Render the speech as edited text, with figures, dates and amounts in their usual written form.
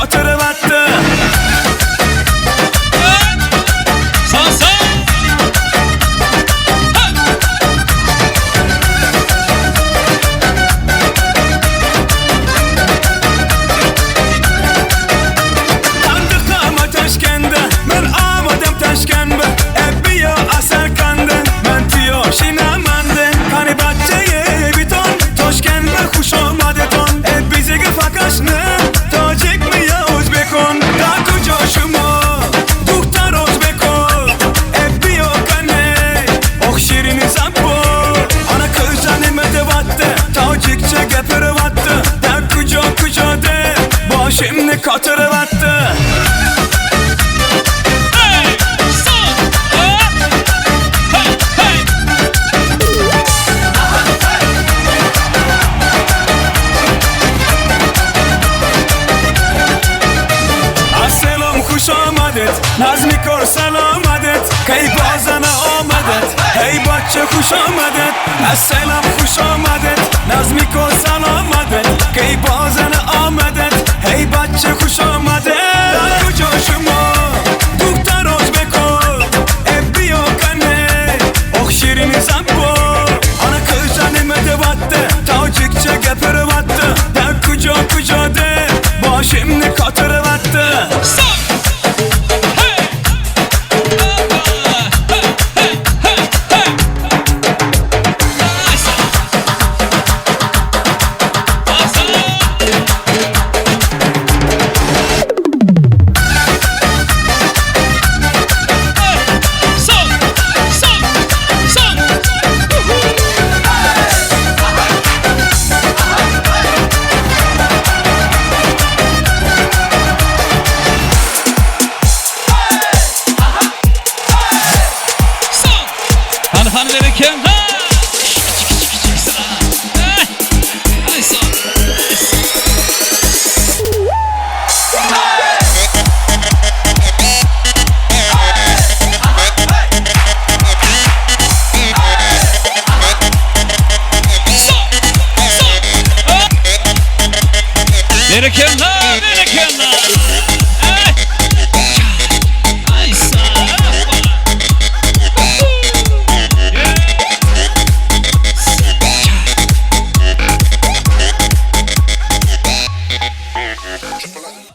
katırıvattı. Şimdi katırıvattı. Asselam kuş amadet, Nazmi kor selam adet, kay bazana amadet, hey bahçe kuş amadet. Asselam kuş amadet, Nazmi kor selam adet, kay bazana amadet, hey bahçe kuş amadet. Darku coşuma, duktar ozbeko, ebbi yokane, ok şirini zambo. Ana kız canime battı, tavcıkça gepirvattı. Darku coşu de, başımni katırvattı. Verirken